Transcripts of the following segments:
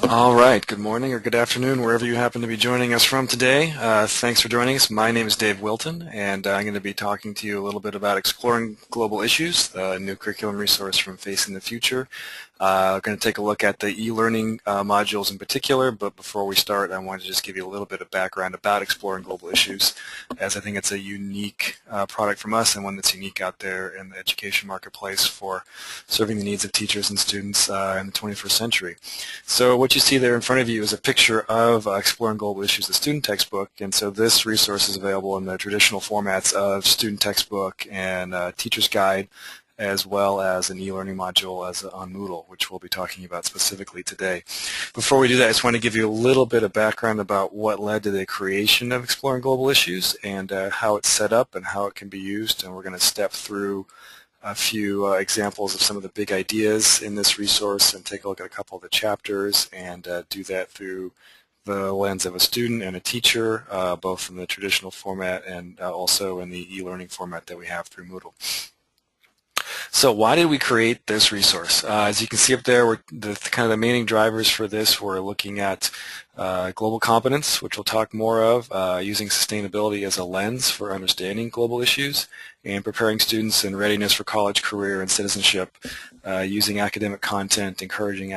All right, good morning or good afternoon, wherever you happen to be joining us from today. Thanks for joining us. My name is Dave Wilton, and I'm going to be talking to you a little bit about Exploring Global Issues, the new curriculum resource from Facing the Future. We're going to take a look at the e-learning modules in particular, but before we start, I wanted to just give you a little bit of background about Exploring Global Issues, as I think it's a unique product from us and one that's unique out there in the education marketplace for serving the needs of teachers and students in the 21st century. So what you see there in front of you is a picture of Exploring Global Issues, the student textbook, and so this resource is available in the traditional formats of student textbook and teacher's guide, as well as an e-learning module on Moodle, which we'll be talking about specifically today. Before we do that, I just want to give you a little bit of background about what led to the creation of Exploring Global Issues and how it's set up and how it can be used, and we're going to step through a few examples of some of the big ideas in this resource and take a look at a couple of the chapters and do that through the lens of a student and a teacher, both in the traditional format and also in the e-learning format that we have through Moodle. So why did we create this resource? As you can see up there, the main drivers for this were looking at global competence, which we'll talk more of, using sustainability as a lens for understanding global issues, and preparing students in readiness for college, career, and citizenship, using academic content, encouraging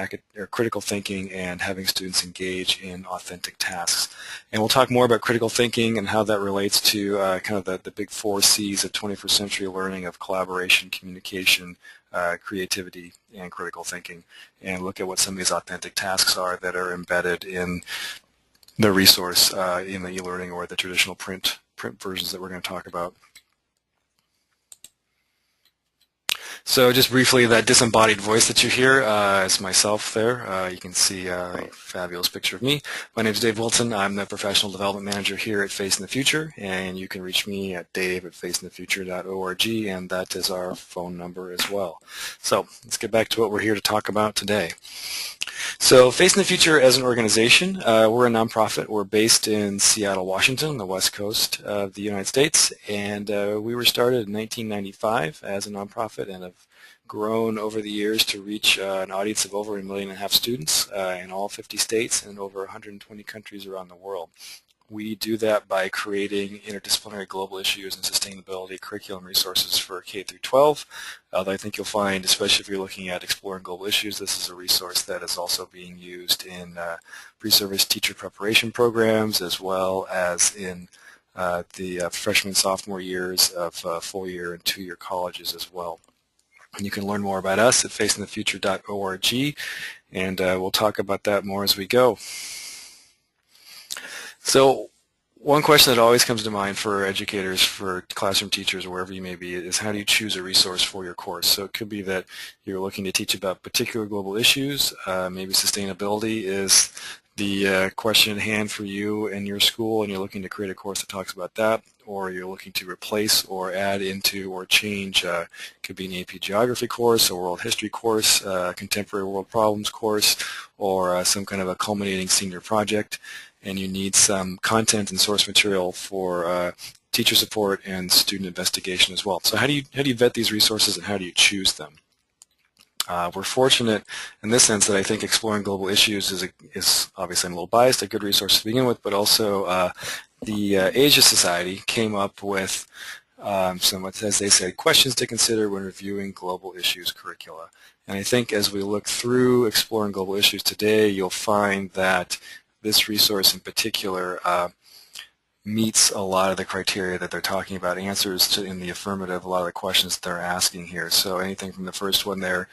critical thinking, and having students engage in authentic tasks. And we'll talk more about critical thinking and how that relates to the big 4 C's of 21st century learning of collaboration, communication, creativity, and critical thinking, and look at what some of these authentic tasks are that are embedded in the resource in the e-learning or the traditional print versions that we're going to talk about. So just briefly, that disembodied voice that you hear is myself there. You can see a fabulous picture of me. My name is Dave Wilton. I'm the Professional Development Manager here at Facing the Future, and you can reach me at dave@facingthefuture.org, and that is our phone number as well. So let's get back to what we're here to talk about today. So Facing the Future as an organization, we're a nonprofit. We're based in Seattle, Washington, the west coast of the United States, and we were started in 1995 as a nonprofit and have grown over the years to reach an audience of over 1.5 million students in all 50 states and over 120 countries around the world. We do that by creating interdisciplinary global issues and sustainability curriculum resources for K through 12. I think you'll find, especially if you're looking at Exploring Global Issues, this is a resource that is also being used in pre-service teacher preparation programs, as well as in the freshman and sophomore years of full-year and 2-year colleges as well. And you can learn more about us at facingthefuture.org, and we'll talk about that more as we go. So one question that always comes to mind for educators, for classroom teachers, or wherever you may be, is how do you choose a resource for your course? So it could be that you're looking to teach about particular global issues. Maybe sustainability is the question at hand for you and your school, and you're looking to create a course that talks about that, or you're looking to replace or add into or change. Could be an AP Geography course, a World History course, a Contemporary World Problems course, or some kind of a culminating senior project, and you need some content and source material for teacher support and student investigation as well. So how do you vet these resources, and how do you choose them? We're fortunate in this sense that I think Exploring Global Issues is obviously, I'm a little biased, a good resource to begin with, but also the Asia Society came up with some, as they say, questions to consider when reviewing global issues curricula. And I think as we look through Exploring Global Issues today, you'll find that this resource in particular meets a lot of the criteria that they're talking about, answers to in the affirmative a lot of the questions that they're asking here. So anything from the first one there,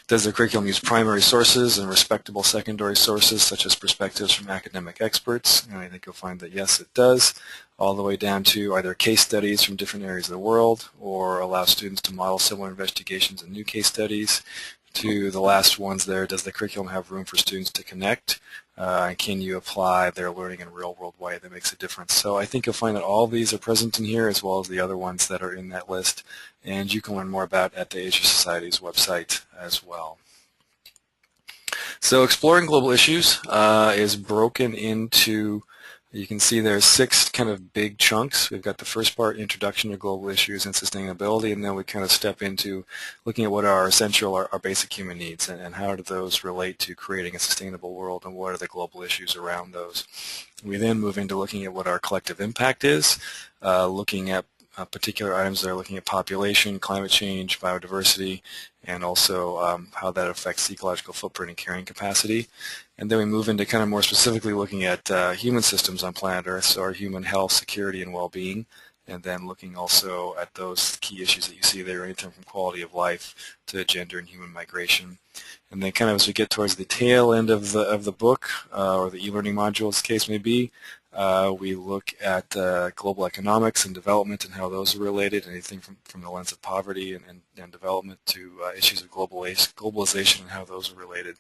does the curriculum use primary sources and respectable secondary sources such as perspectives from academic experts? And I think you'll find that yes, it does, all the way down to are there case studies from different areas of the world, or allow students to model similar investigations and new case studies, to the last ones there, does the curriculum have room for students to connect? Can you apply their learning in a real-world way that makes a difference? So I think you'll find that all of these are present in here, as well as the other ones that are in that list, and you can learn more about at the Asia Society's website as well. So Exploring Global Issues is broken into You can see there's 6 kind of big chunks. We've got the first part, Introduction to Global Issues and Sustainability, and then we kind of step into looking at what are essential, our basic human needs, and how do those relate to creating a sustainable world, and what are the global issues around those. We then move into looking at what our collective impact is, looking at particular items that are looking at population, climate change, biodiversity, and also how that affects ecological footprint and carrying capacity. And then we move into kind of more specifically looking at human systems on planet Earth, so our human health, security, and well-being, and then looking also at those key issues that you see there, anything from quality of life to gender and human migration. And then kind of as we get towards the tail end of the book, or the e-learning module as the case may be, we look at global economics and development and how those are related, anything from the lens of poverty and development to issues of globalization and how those are related.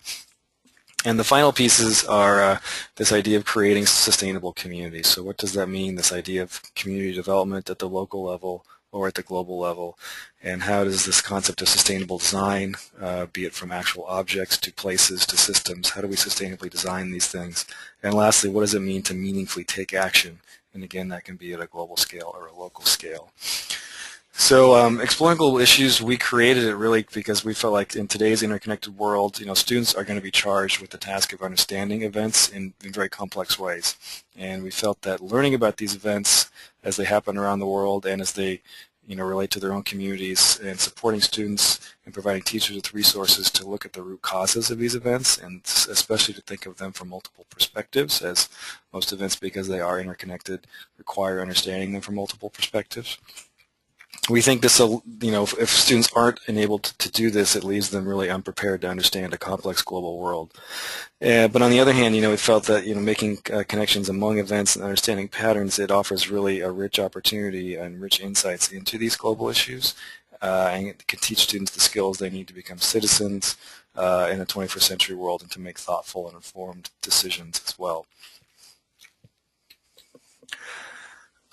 And the final pieces are this idea of creating sustainable communities. So what does that mean, this idea of community development at the local level or at the global level? And how does this concept of sustainable design, be it from actual objects to places to systems, how do we sustainably design these things? And lastly, what does it mean to meaningfully take action? And again, that can be at a global scale or a local scale. So Exploring Global Issues, we created it really because we felt like in today's interconnected world, students are going to be charged with the task of understanding events in very complex ways. And we felt that learning about these events as they happen around the world and as they relate to their own communities, and supporting students and providing teachers with resources to look at the root causes of these events, and especially to think of them from multiple perspectives, as most events, because they are interconnected, require understanding them from multiple perspectives. We think this will, if students aren't enabled to do this, it leaves them really unprepared to understand a complex global world. But on the other hand, we felt that making connections among events and understanding patterns, it offers really a rich opportunity and rich insights into these global issues, and it can teach students the skills they need to become citizens in a 21st century world and to make thoughtful and informed decisions as well.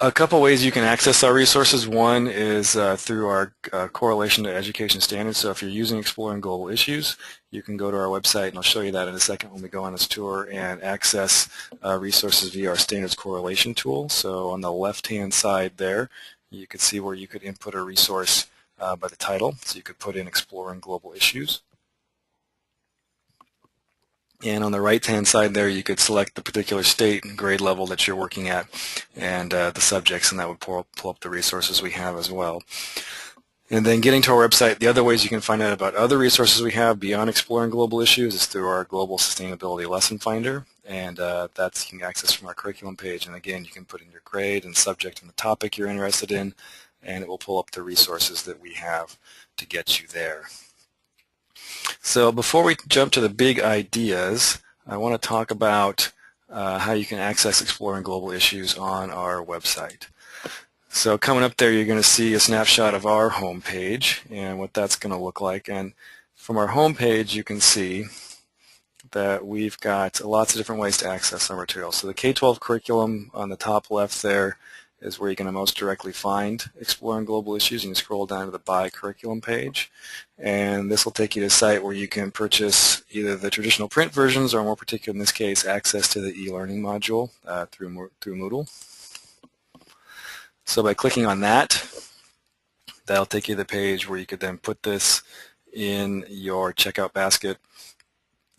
A couple ways you can access our resources. One is through our correlation to education standards. So if you're using Exploring Global Issues, you can go to our website, and I'll show you that in a second when we go on this tour, and access resources via our standards correlation tool. So on the left-hand side there, you could see where you could input a resource by the title. So you could put in Exploring Global Issues. And on the right-hand side there, you could select the particular state and grade level that you're working at and the subjects, and that would pull up the resources we have as well. And then getting to our website, the other ways you can find out about other resources we have beyond Exploring Global Issues is through our Global Sustainability Lesson Finder, and that's you can access from our curriculum page. And again, you can put in your grade and subject and the topic you're interested in, and it will pull up the resources that we have to get you there. So before we jump to the big ideas, I want to talk about how you can access Exploring Global Issues on our website. So coming up there, you're going to see a snapshot of our home page and what that's going to look like. And from our home page, you can see that we've got lots of different ways to access our material. So the K-12 curriculum on the top left there is where you're going to most directly find Exploring Global Issues. You can scroll down to the Buy Curriculum page, and this will take you to a site where you can purchase either the traditional print versions, or more particular in this case, access to the e-learning module through Moodle. So by clicking on that, that'll take you to the page where you could then put this in your checkout basket,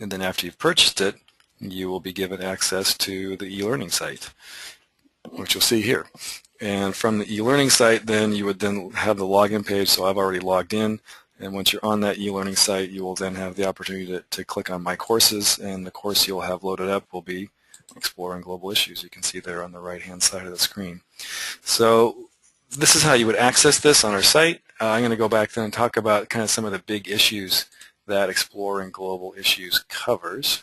and then after you've purchased it, you will be given access to the e-learning site, which you'll see here. And from the e-learning site, then you would then have the login page. So I've already logged in, and once you're on that e-learning site, you will then have the opportunity to click on My Courses, and the course you'll have loaded up will be Exploring Global Issues. You can see there on the right-hand side of the screen. So this is how you would access this on our site. I'm going to go back then and talk about kind of some of the big issues that Exploring Global Issues covers.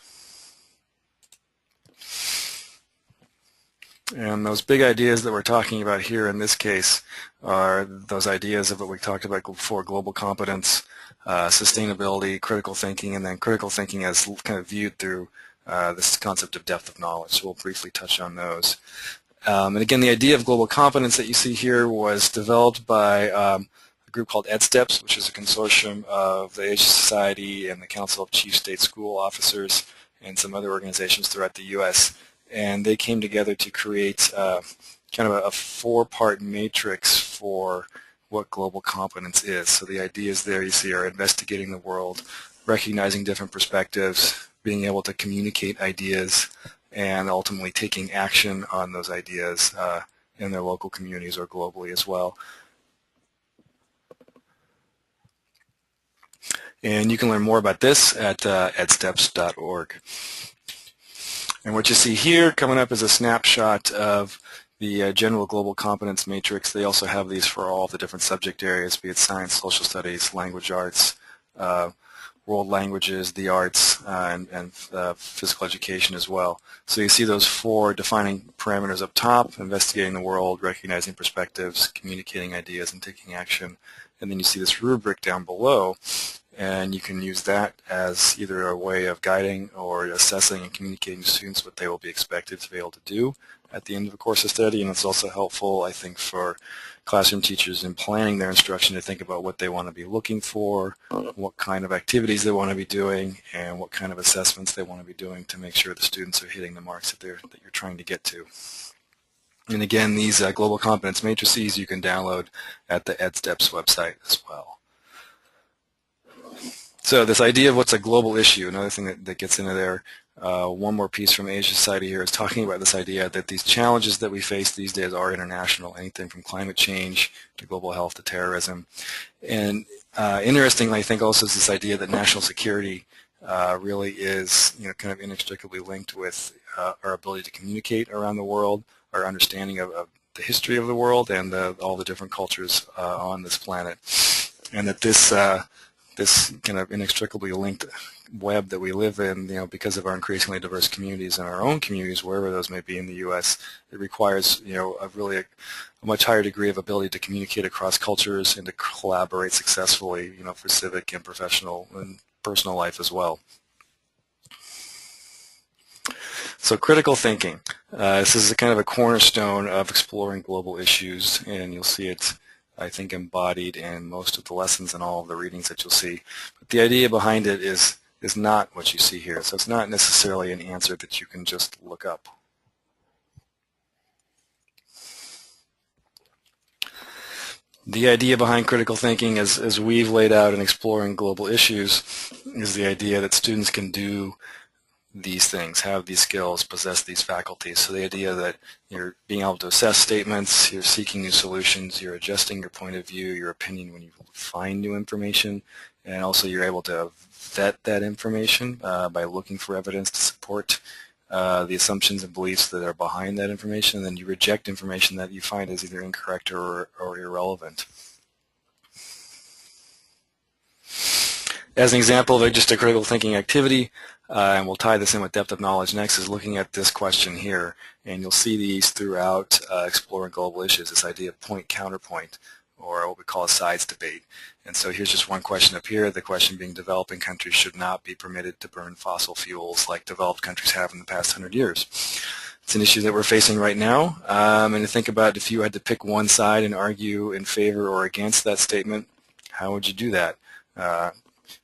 And those big ideas that we're talking about here in this case are those ideas of what we talked about before: global competence, sustainability, critical thinking, and then critical thinking as kind of viewed through this concept of depth of knowledge. So we'll briefly touch on those. And again, the idea of global competence that you see here was developed by a group called EdSteps, which is a consortium of the Asia Society and the Council of Chief State School Officers and some other organizations throughout the U.S. and they came together to create kind of a four-part matrix for what global competence is. So the ideas there you see are investigating the world, recognizing different perspectives, being able to communicate ideas, and ultimately taking action on those ideas in their local communities or globally as well. And you can learn more about this at edsteps.org. And what you see here coming up is a snapshot of the general global competence matrix. They also have these for all the different subject areas, be it science, social studies, language arts, world languages, the arts, and physical education as well. So you see those four defining parameters up top: investigating the world, recognizing perspectives, communicating ideas, and taking action. And then you see this rubric down below, and you can use that as either a way of guiding or assessing and communicating to students what they will be expected to be able to do at the end of a course of study. And it's also helpful, I think, for classroom teachers in planning their instruction to think about what they want to be looking for, what kind of activities they want to be doing, and what kind of assessments they want to be doing to make sure the students are hitting the marks that you're trying to get to. And again, these global competence matrices you can download at the EdSteps website as well. So this idea of what's a global issue, another thing that gets into there, one more piece from Asia Society here is talking about this idea that these challenges that we face these days are international, anything from climate change to global health to terrorism. And interestingly, I think also is this idea that national security really is kind of inextricably linked with our ability to communicate around the world, our understanding of the history of the world and all the different cultures on this planet. And that this kind of inextricably linked web that we live in, because of our increasingly diverse communities and our own communities, wherever those may be in the U.S., it requires, a much higher degree of ability to communicate across cultures and to collaborate successfully, for civic and professional and personal life as well. So critical thinking. This is kind of a cornerstone of exploring global issues, and you'll see it, I think, embodied in most of the lessons and all of the readings that you'll see. But the idea behind it is not what you see here. So it's not necessarily an answer that you can just look up. The idea behind critical thinking, as we've laid out in exploring global issues, is the idea that students can do these things, have these skills, possess these faculties. So the idea that you're being able to assess statements, you're seeking new solutions, you're adjusting your point of view, your opinion when you find new information, and also you're able to vet that information by looking for evidence to support the assumptions and beliefs that are behind that information, and then you reject information that you find is either incorrect or irrelevant. As an example of just a critical thinking activity, and we'll tie this in with depth of knowledge next, is looking at this question here. And you'll see these throughout exploring global issues, this idea of point-counterpoint, or what we call a sides debate. And so here's just one question up here, the question being developing countries should not be permitted to burn fossil fuels like developed countries have in the past 100 years. It's an issue that we're facing right now, and to think about if you had to pick one side and argue in favor or against that statement, how would you do that?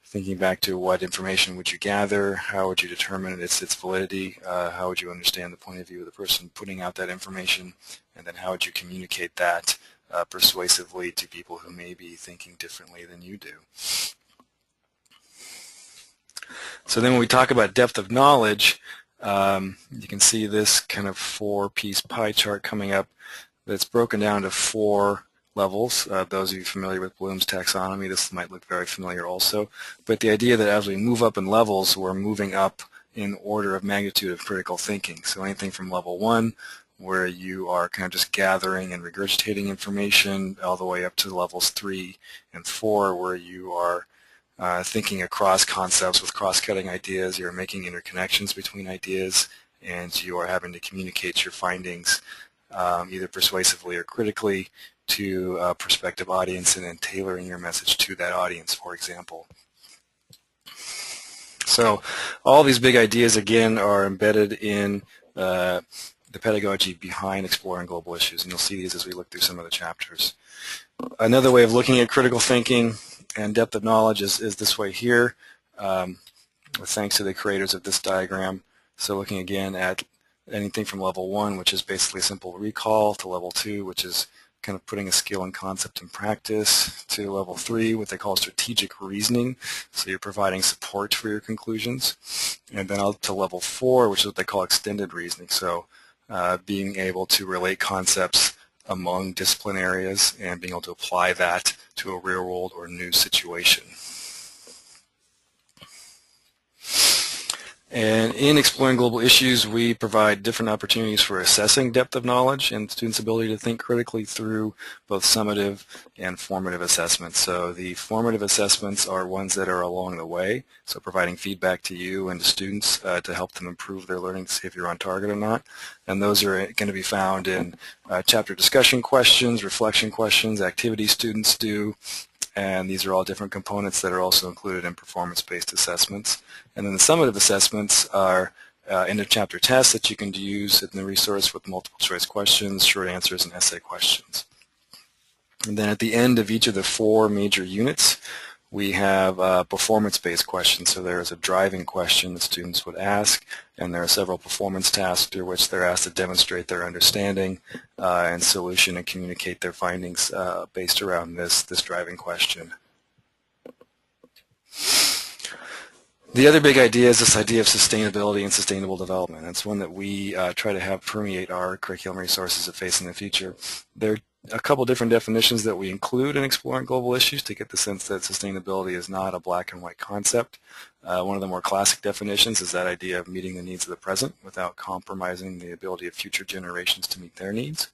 Thinking back to what information would you gather, how would you determine its validity, how would you understand the point of view of the person putting out that information, and then how would you communicate that persuasively to people who may be thinking differently than you do. So then when we talk about depth of knowledge, you can see this kind of four-piece pie chart coming up that's broken down to four levels. Those of you familiar with Bloom's taxonomy, this might look very familiar also. But the idea that as we move up in levels, we're moving up in order of magnitude of critical thinking. So anything from level 1, where you are kind of just gathering and regurgitating information, all the way up to levels 3 and 4, where you are thinking across concepts with cross-cutting ideas, you're making interconnections between ideas, and you are having to communicate your findings either persuasively or critically to a prospective audience, and then tailoring your message to that audience, for example. So all these big ideas, again, are embedded in the pedagogy behind exploring global issues, and you'll see these as we look through some of the chapters. Another way of looking at critical thinking and depth of knowledge is this way here, thanks to the creators of this diagram. So looking again at anything from level 1, which is basically simple recall, to level 2, which is kind of putting a skill and concept in practice, to level 3, what they call strategic reasoning, so you're providing support for your conclusions, and then up to level 4, which is what they call extended reasoning, so being able to relate concepts among discipline areas and being able to apply that to a real world or new situation. And in Exploring Global Issues, we provide different opportunities for assessing depth of knowledge and students' ability to think critically through both summative and formative assessments. So the formative assessments are ones that are along the way, so providing feedback to you and to students to help them improve their learning to see if you're on target or not. And those are going to be found in chapter discussion questions, reflection questions, activities students do, and these are all different components that are also included in performance-based assessments. And then the summative assessments are end-of-chapter tests that you can use in the resource with multiple choice questions, short answers, and essay questions. And then at the end of each of the 4 major units, we have performance-based questions. So there is a driving question that students would ask, and there are several performance tasks through which they're asked to demonstrate their understanding and solution and communicate their findings based around this driving question. The other big idea is this idea of sustainability and sustainable development. It's one that we try to have permeate our curriculum resources at Facing the Future. There are a couple different definitions that we include in Exploring Global Issues to get the sense that sustainability is not a black and white concept. One of the more classic definitions is that idea of meeting the needs of the present without compromising the ability of future generations to meet their needs.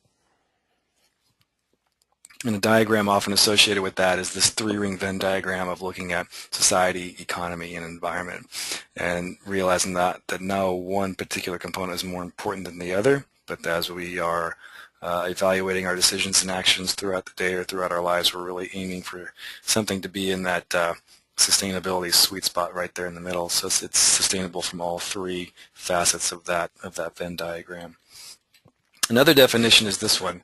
And a diagram often associated with that is this 3-ring Venn diagram of looking at society, economy, and environment, and realizing that no one particular component is more important than the other, but as we are evaluating our decisions and actions throughout the day or throughout our lives, we're really aiming for something to be in that sustainability sweet spot right there in the middle, so it's sustainable from all 3 facets of that Venn diagram. Another definition is this one,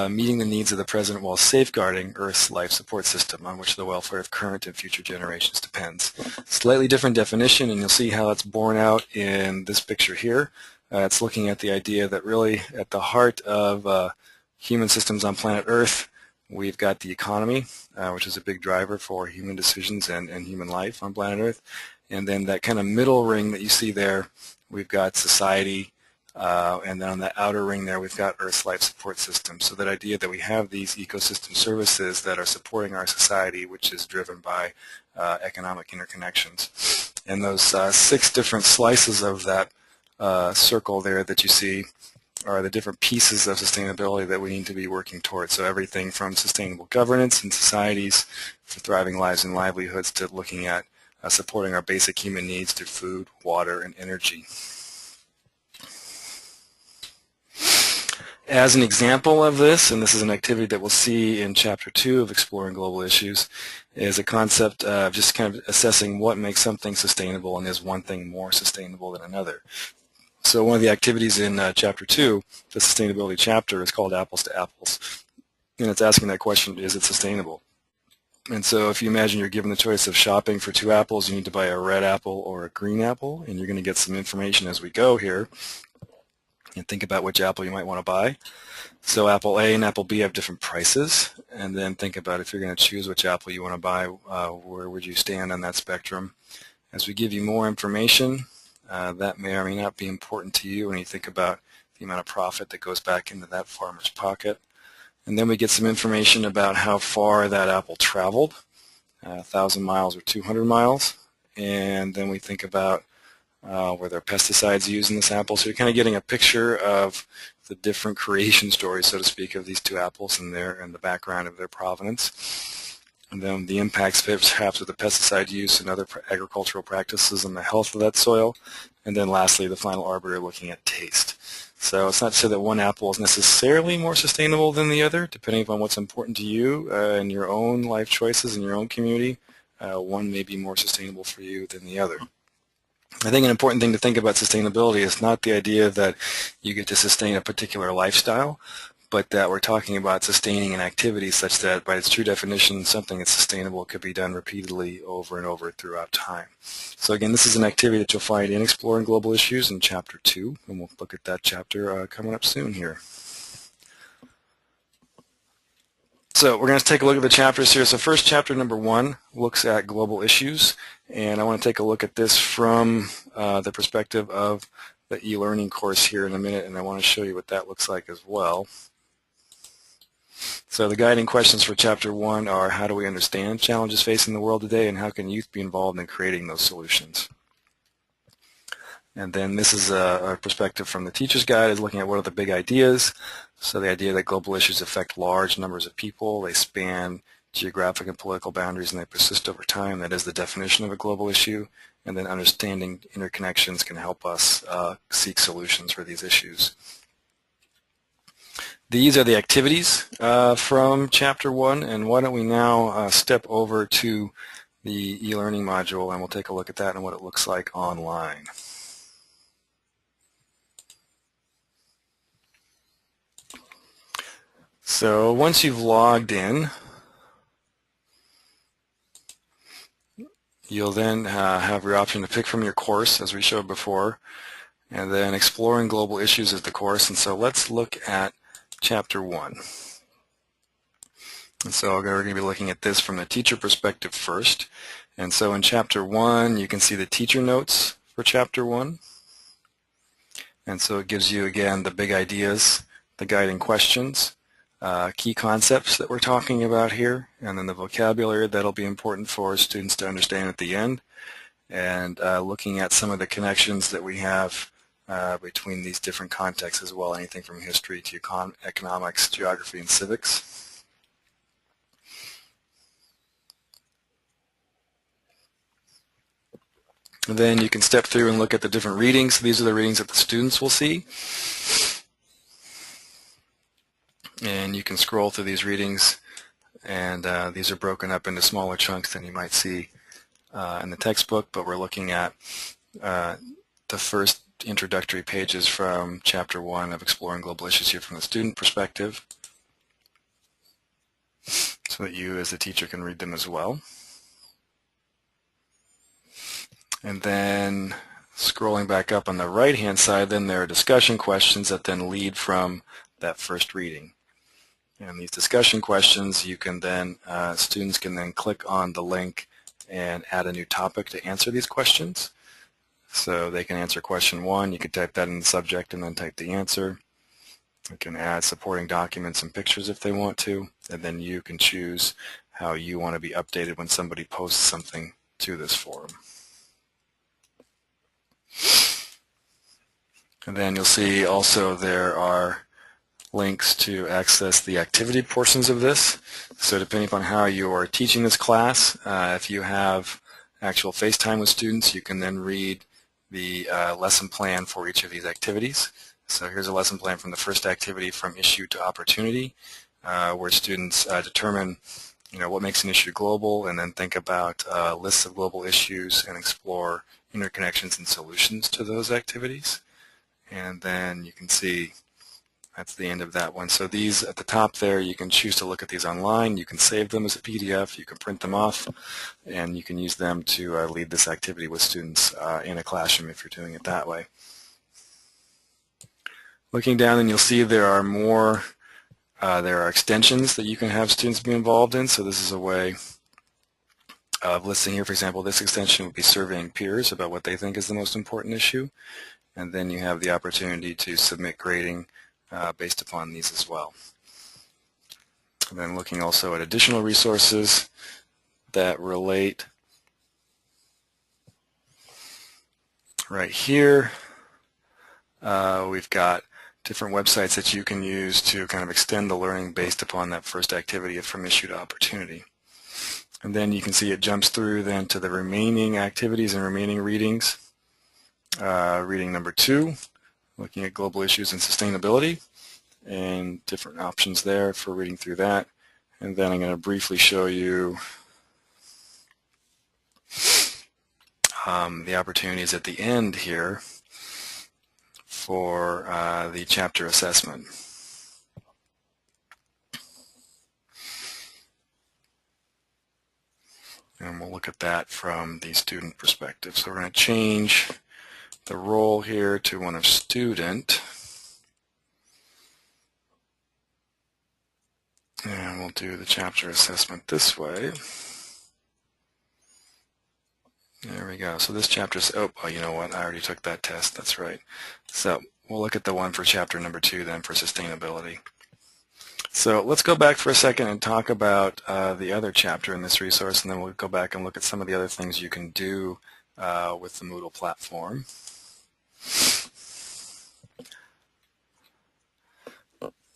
meeting the needs of the present while safeguarding Earth's life support system on which the welfare of current and future generations depends. Slightly different definition, and you'll see how it's borne out in this picture here. It's looking at the idea that really at the heart of human systems on planet Earth, we've got the economy, which is a big driver for human decisions and human life on planet Earth. And then that kind of middle ring that you see there, we've got society, and then on the outer ring there we've got Earth's life support system. So that idea that we have these ecosystem services that are supporting our society, which is driven by economic interconnections. And those 6 different slices of that circle there that you see are the different pieces of sustainability that we need to be working towards. So everything from sustainable governance in societies for thriving lives and livelihoods to looking at supporting our basic human needs through food, water, and energy. As an example of this, and this is an activity that we'll see in Chapter 2 of Exploring Global Issues, is a concept of just kind of assessing what makes something sustainable and is one thing more sustainable than another. So one of the activities in Chapter 2, the sustainability chapter, is called Apples to Apples. And it's asking that question, is it sustainable? And so if you imagine you're given the choice of shopping for 2 apples, you need to buy a red apple or a green apple, and you're going to get some information as we go here. And think about which apple you might want to buy. So apple A and apple B have different prices, and then think about if you're going to choose which apple you want to buy, where would you stand on that spectrum? As we give you more information, that may or may not be important to you when you think about the amount of profit that goes back into that farmer's pocket. And then we get some information about how far that apple traveled, 1,000 miles or 200 miles, and then we think about were there pesticides used in this apple. So you're kind of getting a picture of the different creation stories, so to speak, of these 2 apples and the background of their provenance. And then the impacts perhaps of the pesticide use and other agricultural practices on the health of that soil. And then lastly, the final arbiter looking at taste. So it's not to say that one apple is necessarily more sustainable than the other, depending upon what's important to you and your own life choices in your own community. One may be more sustainable for you than the other. I think an important thing to think about sustainability is not the idea that you get to sustain a particular lifestyle, but that we're talking about sustaining an activity such that by its true definition, something that's sustainable could be done repeatedly over and over throughout time. So again, this is an activity that you'll find in Exploring Global Issues in Chapter 2, and we'll look at that chapter coming up soon here. So we're going to take a look at the chapters here. So first, chapter number 1 looks at global issues, and I want to take a look at this from the perspective of the e-learning course here in a minute, and I want to show you what that looks like as well. So the guiding questions for Chapter 1 are: how do we understand challenges facing the world today, and how can youth be involved in creating those solutions? And then this is a perspective from the teacher's guide, is looking at what are the big ideas. So the idea that global issues affect large numbers of people, they span geographic and political boundaries, and they persist over time. That is the definition of a global issue. And then understanding interconnections can help us seek solutions for these issues. These are the activities from Chapter 1, and why don't we now step over to the e-learning module, and we'll take a look at that and what it looks like online. So once you've logged in, you'll then have your option to pick from your course, as we showed before, and then Exploring Global Issues is the course. And so let's look at Chapter 1. And so we're going to be looking at this from the teacher perspective first. And so in Chapter 1, you can see the teacher notes for Chapter 1. And so it gives you, again, the big ideas, the guiding questions, key concepts that we're talking about here, and then the vocabulary that'll be important for students to understand at the end, and looking at some of the connections that we have between these different contexts as well, anything from history to economics, geography, and civics. And then you can step through and look at the different readings. These are the readings that the students will see. And you can scroll through these readings, and these are broken up into smaller chunks than you might see in the textbook, but we're looking at the first introductory pages from Chapter 1 of Exploring Global Issues here from the student perspective, so that you as a teacher can read them as well. And then scrolling back up on the right-hand side, then there are discussion questions that then lead from that first reading. And these discussion questions, you can then, students can then click on the link and add a new topic to answer these questions. So they can answer question 1, you could type that in the subject and then type the answer. You can add supporting documents and pictures if they want to, and then you can choose how you want to be updated when somebody posts something to this forum. And then you'll see also there are links to access the activity portions of this. So depending upon how you are teaching this class, if you have actual FaceTime with students, you can then read the lesson plan for each of these activities. So here's a lesson plan from the first activity, From Issue to Opportunity, where students determine what makes an issue global, and then think about lists of global issues and explore interconnections and solutions to those activities. And then you can see that's the end of that one. So these at the top there, you can choose to look at these online. You can save them as a PDF. You can print them off, and you can use them to lead this activity with students in a classroom if you're doing it that way. Looking down, and you'll see there are more. There are extensions that you can have students be involved in. So this is a way of listing here. For example, this extension would be surveying peers about what they think is the most important issue. And then you have the opportunity to submit grading based upon these as well. And then looking also at additional resources that relate right here. We've got different websites that you can use to kind of extend the learning based upon that first activity of From Issue to Opportunity. And then you can see it jumps through then to the remaining activities and remaining readings. Reading number 2, looking at global issues and sustainability, and different options there for reading through that. And then I'm going to briefly show you the opportunities at the end here for the chapter assessment. And we'll look at that from the student perspective. So we're going to change the role here to one of student. And we'll do the chapter assessment this way. There we go. So this chapter's, oh, well, you know what? I already took that test. That's right. So we'll look at the one for chapter number 2 then for sustainability. So let's go back for a second and talk about the other chapter in this resource, and then we'll go back and look at some of the other things you can do with the Moodle platform.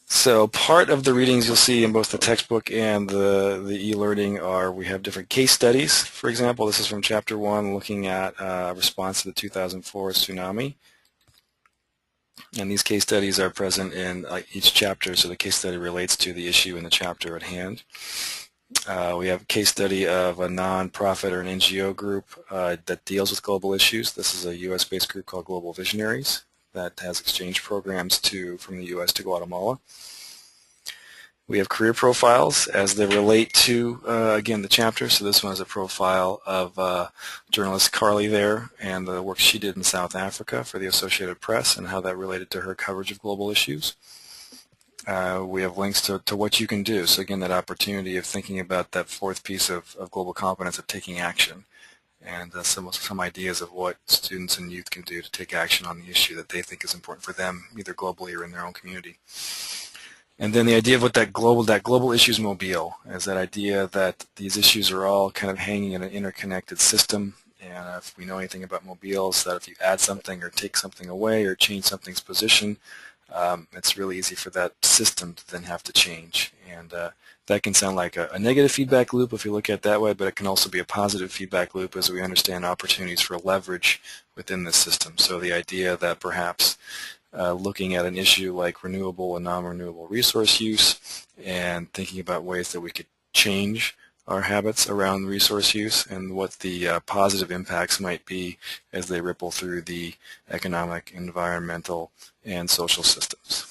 So part of the readings you'll see in both the textbook and the e-learning are, we have different case studies. For example, this is from chapter 1 looking at response to the 2004 tsunami. And these case studies are present in each chapter, so the case study relates to the issue in the chapter at hand. We have a case study of a non-profit or an NGO group that deals with global issues. This is a US-based group called Global Visionaries that has exchange programs from the US to Guatemala. We have career profiles as they relate to, again, the chapter. So this one is a profile of journalist Carly there and the work she did in South Africa for the Associated Press and how that related to her coverage of global issues. We have links to what you can do. So again, that opportunity of thinking about that fourth piece of global competence of taking action, and some ideas of what students and youth can do to take action on the issue that they think is important for them, either globally or in their own community. And then the idea of what that global issues mobile is, that idea that these issues are all kind of hanging in an interconnected system. And if we know anything about mobiles, that if you add something or take something away or change something's position, it's really easy for that system to then have to change. And that can sound like a negative feedback loop if you look at it that way, but it can also be a positive feedback loop as we understand opportunities for leverage within this system. So the idea that perhaps looking at an issue like renewable and non-renewable resource use and thinking about ways that we could change our habits around resource use and what the positive impacts might be as they ripple through the economic, environmental, and social systems.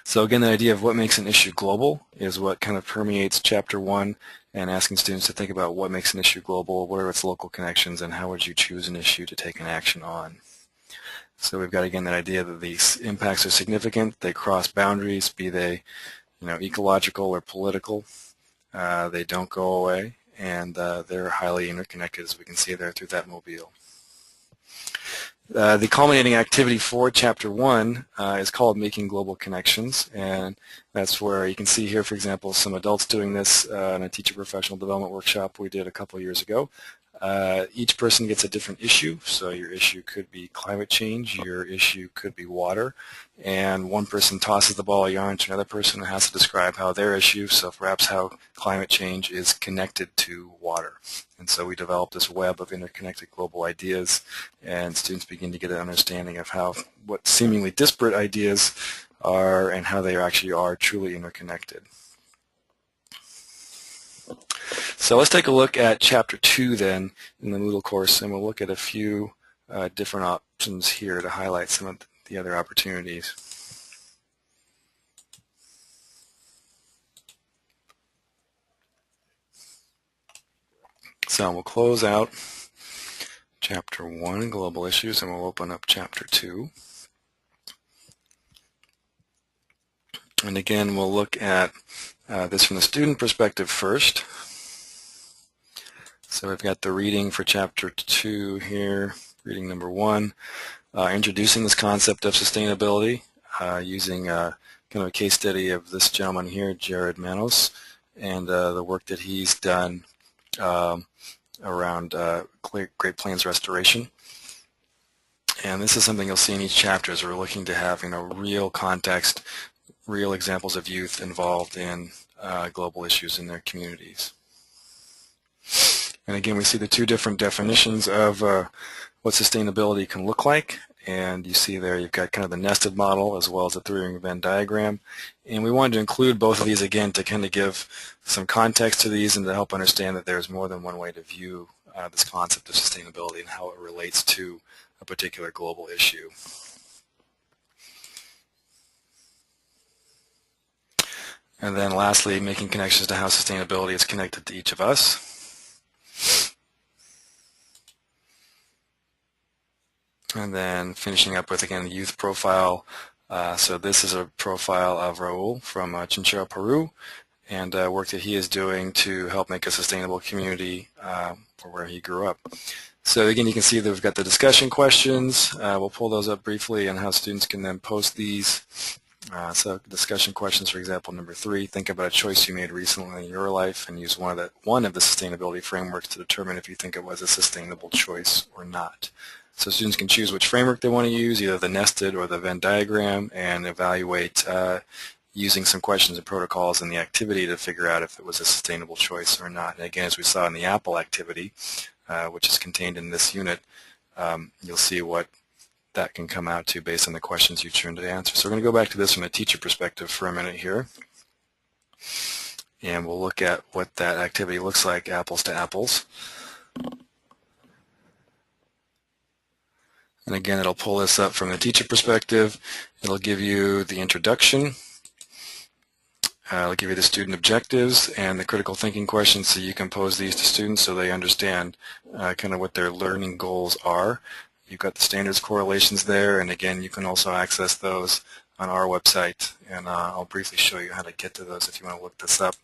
So again, the idea of what makes an issue global is what kind of permeates Chapter 1, and asking students to think about what makes an issue global, what are its local connections, and how would you choose an issue to take an action on. So we've got, again, that idea that these impacts are significant, they cross boundaries, be they ecological or political. They don't go away, and they're highly interconnected, as we can see there through that mobile. The culminating activity for Chapter 1 is called Making Global Connections, and that's where you can see here, for example, some adults doing this in a teacher professional development workshop we did a couple years ago. Each person gets a different issue, so your issue could be climate change, your issue could be water, and one person tosses the ball of yarn to another person who has to describe how their issue, so perhaps how climate change is connected to water. And so we developed this web of interconnected global ideas, and students begin to get an understanding of what seemingly disparate ideas are and how they actually are truly interconnected. So let's take a look at Chapter 2 then in the Moodle course, and we'll look at a few different options here to highlight some of the other opportunities. So we'll close out Chapter 1, Global Issues, and we'll open up Chapter 2. And again, we'll look at this from the student perspective first. So we've got the reading for Chapter 2 here, reading number 1, introducing this concept of sustainability using kind of a case study of this gentleman here, Jared Manos, and the work that he's done around Great Plains restoration. And this is something you'll see in each chapter as we're looking to have real context, real examples of youth involved in global issues in their communities. And again, we see the two different definitions of what sustainability can look like. And you see there you've got kind of the nested model as well as the three-ring Venn diagram. And we wanted to include both of these again to kind of give some context to these and to help understand that there's more than one way to view this concept of sustainability and how it relates to a particular global issue. And then lastly, making connections to how sustainability is connected to each of us. And then finishing up with, again, the youth profile. So this is a profile of Raul from Chinchilla, Peru, and work that he is doing to help make a sustainable community for where he grew up. So again, you can see that we've got the discussion questions. We'll pull those up briefly and how students can then post these. So discussion questions, for example, number 3, think about a choice you made recently in your life and use one of the sustainability frameworks to determine if you think it was a sustainable choice or not. So students can choose which framework they want to use, either the nested or the Venn diagram, and evaluate using some questions and protocols in the activity to figure out if it was a sustainable choice or not. And again, as we saw in the Apple activity, which is contained in this unit, you'll see what that can come out to based on the questions you've chosen to answer. So we're going to go back to this from a teacher perspective for a minute here. And we'll look at what that activity looks like, apples to apples. And again, it'll pull this up from the teacher perspective. It'll give you the introduction. It'll give you the student objectives and the critical thinking questions, so you can pose these to students so they understand kind of what their learning goals are. You've got the standards correlations there, and again, you can also access those on our website, and I'll briefly show you how to get to those if you want to look this up.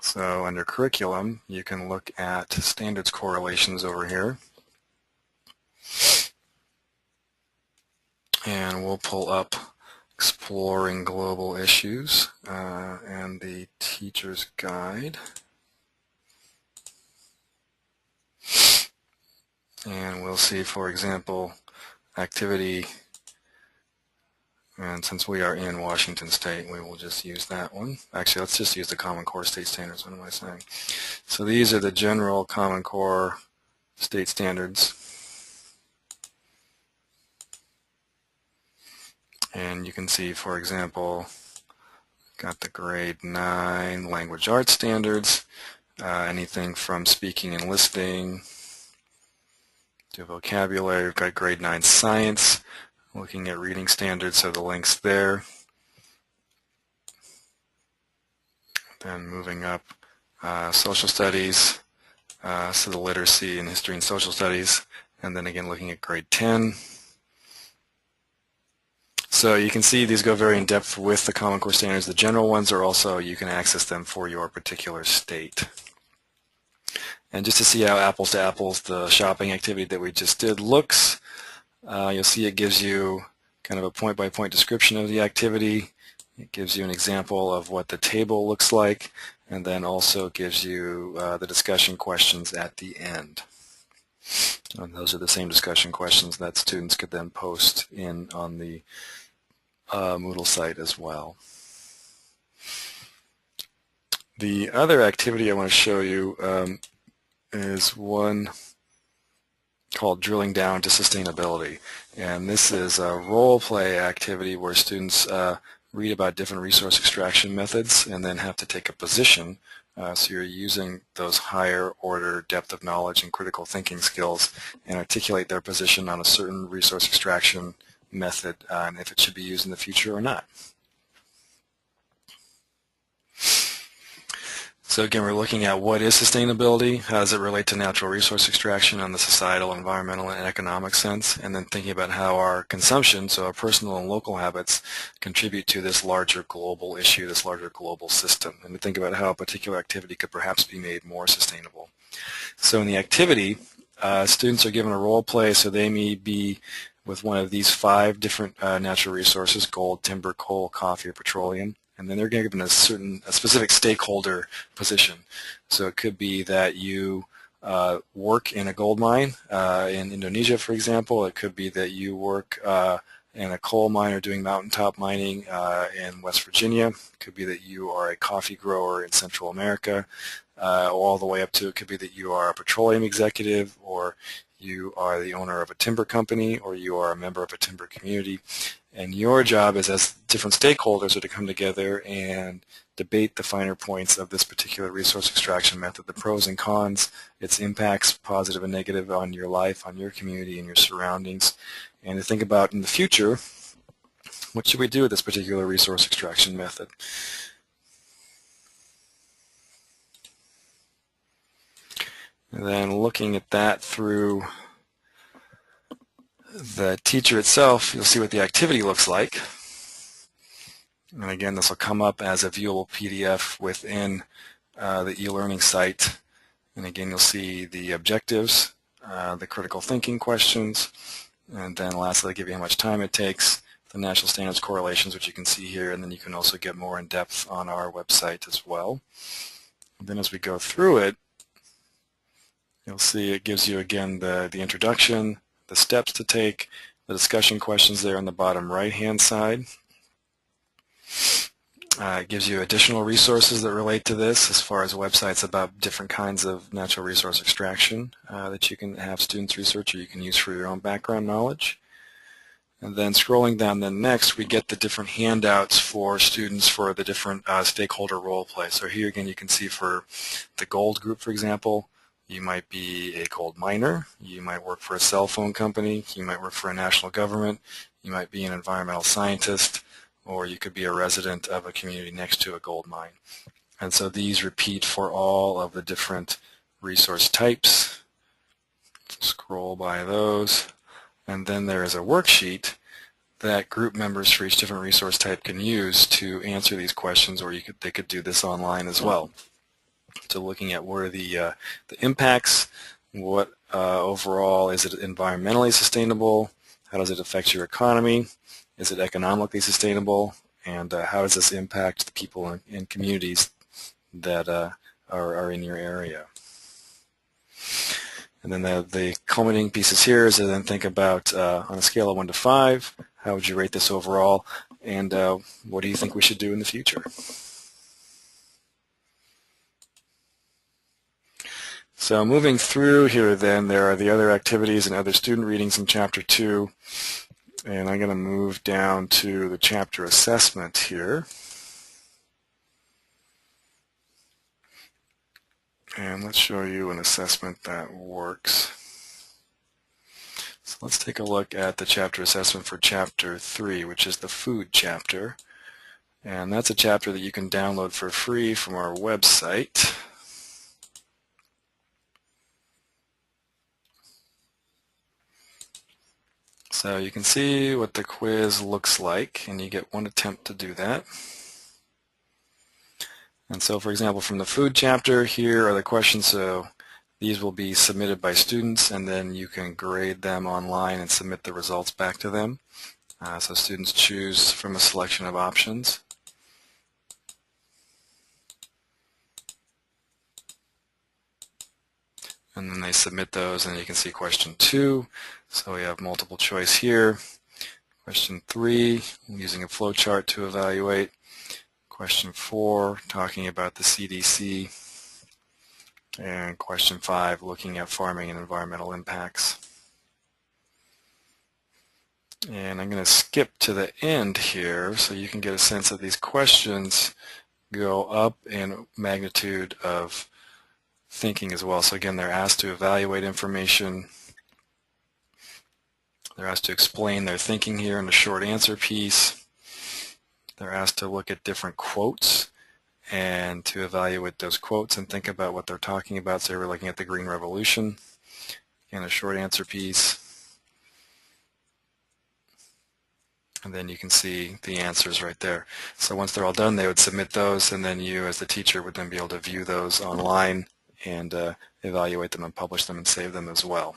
So under curriculum, you can look at standards correlations over here. And we'll pull up Exploring Global Issues and the Teacher's Guide. And we'll see, for example, activity, and since we are in Washington State, we will just use that one. Actually, let's just use the Common Core State Standards. What am I saying? So these are the general Common Core State Standards. And you can see, for example, got the grade 9 language arts standards, anything from speaking and listening to vocabulary. We've got grade 9 science, looking at reading standards, so the links there. Then moving up, social studies, so the literacy in history and social studies, and then again looking at grade 10. So you can see these go very in depth with the Common Core standards. The general ones are also, you can access them for your particular state. And just to see how apples to apples the shopping activity that we just did looks, you'll see it gives you kind of a point-by-point description of the activity. It gives you an example of what the table looks like, and then also gives you the discussion questions at the end. And those are the same discussion questions that students could then post in on the Moodle site as well. The other activity I want to show you is one called Drilling Down to Sustainability. And this is a role play activity where students read about different resource extraction methods and then have to take a position. So you're using those higher order depth of knowledge and critical thinking skills and articulate their position on a certain resource extraction method and if it should be used in the future or not. So again, we're looking at what is sustainability, how does it relate to natural resource extraction on the societal, environmental, and economic sense, and then thinking about how our consumption, so our personal and local habits, contribute to this larger global issue, this larger global system, and to think about how a particular activity could perhaps be made more sustainable. So in the activity, students are given a role play, so they may be with one of these 5 different natural resources: gold, timber, coal, coffee, or petroleum. And then they're given a specific stakeholder position. So it could be that you work in a gold mine in Indonesia, for example. It could be that you work in a coal mine or doing mountaintop mining in West Virginia. It could be that you are a coffee grower in Central America. All the way up to it could be that you are a petroleum executive, or you are the owner of a timber company, or you are a member of a timber community. And your job is, as different stakeholders, are to come together and debate the finer points of this particular resource extraction method, the pros and cons, its impacts, positive and negative, on your life, on your community, and your surroundings, and to think about in the future, what should we do with this particular resource extraction method? And then looking at that through the teacher itself, you'll see what the activity looks like. And again, this will come up as a viewable PDF within the eLearning site. And again, you'll see the objectives, the critical thinking questions, and then lastly, they give you how much time it takes, the national standards correlations, which you can see here, and then you can also get more in depth on our website as well. And then as we go through it, you'll see it gives you again the introduction, the steps to take, the discussion questions there on the bottom right-hand side. It gives you additional resources that relate to this as far as websites about different kinds of natural resource extraction that you can have students research or you can use for your own background knowledge. And then scrolling down then next, we get the different handouts for students for the different stakeholder role play. So here again you can see for the gold group, for example, you might be a gold miner, you might work for a cell phone company, you might work for a national government, you might be an environmental scientist, or you could be a resident of a community next to a gold mine. And so these repeat for all of the different resource types. Scroll by those. And then there is a worksheet that group members for each different resource type can use to answer these questions, or they could do this online as well. So looking at what are the impacts, what overall, is it environmentally sustainable, how does it affect your economy, is it economically sustainable, and how does this impact the people in communities that are in your area. And then the culminating pieces here is to then think about, on a scale of 1 to 5, how would you rate this overall, and what do you think we should do in the future? So moving through here then, there are the other activities and other student readings in Chapter 2. And I'm going to move down to the chapter assessment here. And let's show you an assessment that works. So let's take a look at the chapter assessment for Chapter 3, which is the food chapter. And that's a chapter that you can download for free from our website. So you can see what the quiz looks like, and you get one attempt to do that. And so, for example, from the food chapter, here are the questions. So these will be submitted by students, and then you can grade them online and submit the results back to them. So students choose from a selection of options. And then they submit those, and you can see question 2. So we have multiple choice here. Question 3, using a flow chart to evaluate. Question 4, talking about the CDC. And question 5, looking at farming and environmental impacts. And I'm going to skip to the end here so you can get a sense of these questions go up in magnitude of thinking as well. So again, they're asked to evaluate information. They're asked to explain their thinking here in a short answer piece. They're asked to look at different quotes and to evaluate those quotes and think about what they're talking about. So we're looking at the Green Revolution in a short answer piece. And then you can see the answers right there. So once they're all done, they would submit those, and then you as the teacher would then be able to view those online and evaluate them and publish them and save them as well.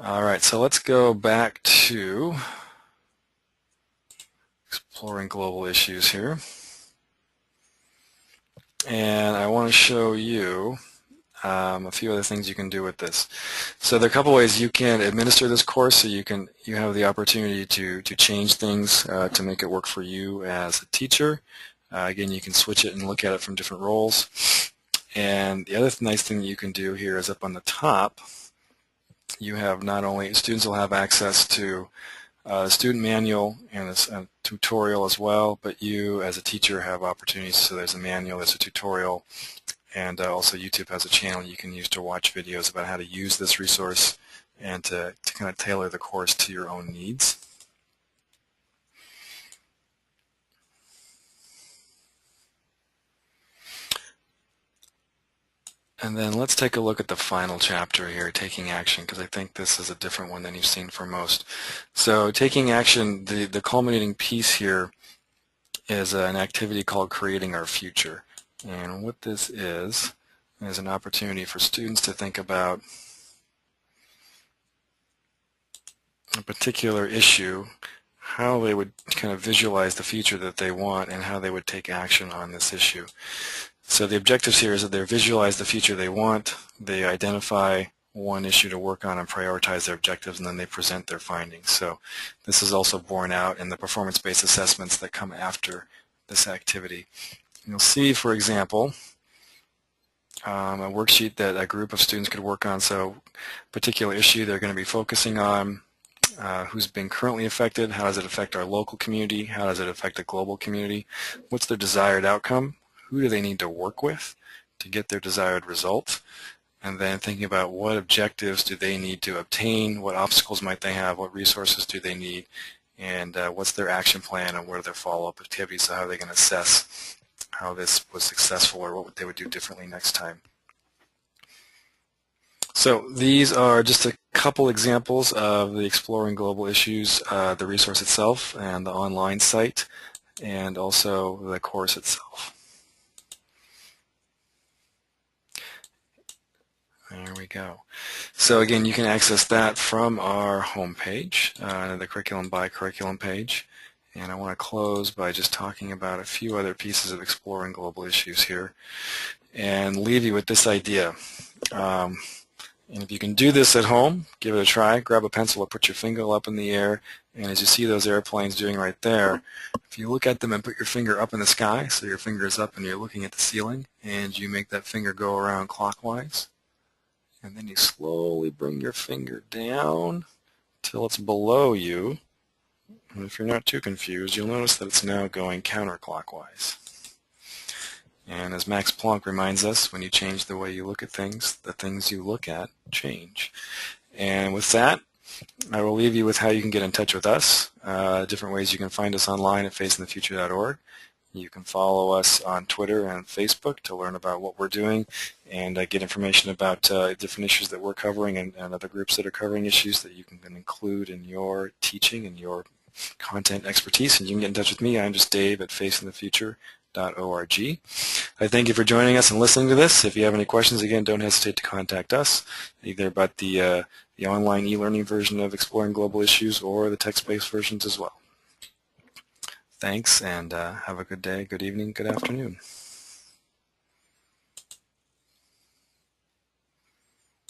All right, so let's go back to exploring global issues here. And I want to show you a few other things you can do with this. So there are a couple ways you can administer this course. So you have the opportunity to change things to make it work for you as a teacher. Again, you can switch it and look at it from different roles. And the other nice thing that you can do here is up on the top, you have not only students will have access to a student manual and a tutorial as well, but you as a teacher have opportunities. So there's a manual, there's a tutorial, and also YouTube has a channel you can use to watch videos about how to use this resource and to kind of tailor the course to your own needs. And then let's take a look at the final chapter here, taking action, because I think this is a different one than you've seen for most. So taking action, the culminating piece here is an activity called Creating Our Future. And what this is an opportunity for students to think about a particular issue, how they would kind of visualize the future that they want, and how they would take action on this issue. So the objectives here is that they visualize the future they want, they identify one issue to work on and prioritize their objectives, and then they present their findings. So this is also borne out in the performance-based assessments that come after this activity. You'll see, for example, a worksheet that a group of students could work on. So a particular issue they're going to be focusing on, who's been currently affected, how does it affect our local community, how does it affect the global community, what's their desired outcome, who do they need to work with to get their desired result, and then thinking about what objectives do they need to obtain, what obstacles might they have, what resources do they need, and what's their action plan and what are their follow-up activities, so how are they going to assess how this was successful or what they would do differently next time. So these are just a couple examples of the Exploring Global Issues, the resource itself and the online site, and also the course itself. There we go. So again, you can access that from our home page, the Curriculum by Curriculum page. And I want to close by just talking about a few other pieces of Exploring Global Issues here and leave you with this idea. And if you can do this at home, give it a try. Grab a pencil or put your finger up in the air, and as you see those airplanes doing right there, if you look at them and put your finger up in the sky, so your finger is up and you're looking at the ceiling, and you make that finger go around clockwise, and then you slowly bring your finger down till it's below you. And if you're not too confused, you'll notice that it's now going counterclockwise. And as Max Planck reminds us, when you change the way you look at things, the things you look at change. And with that, I will leave you with how you can get in touch with us, different ways you can find us online at facingthefuture.org. You can follow us on Twitter and Facebook to learn about what we're doing and get information about different issues that we're covering and other groups that are covering issues that you can include in your teaching and your content expertise. And you can get in touch with me. I'm just Dave at facingthefuture.org. I thank you for joining us and listening to this. If you have any questions, again, don't hesitate to contact us, either about the online e-learning version of Exploring Global Issues or the text-based versions as well. Thanks, and have a good day, good evening, good afternoon.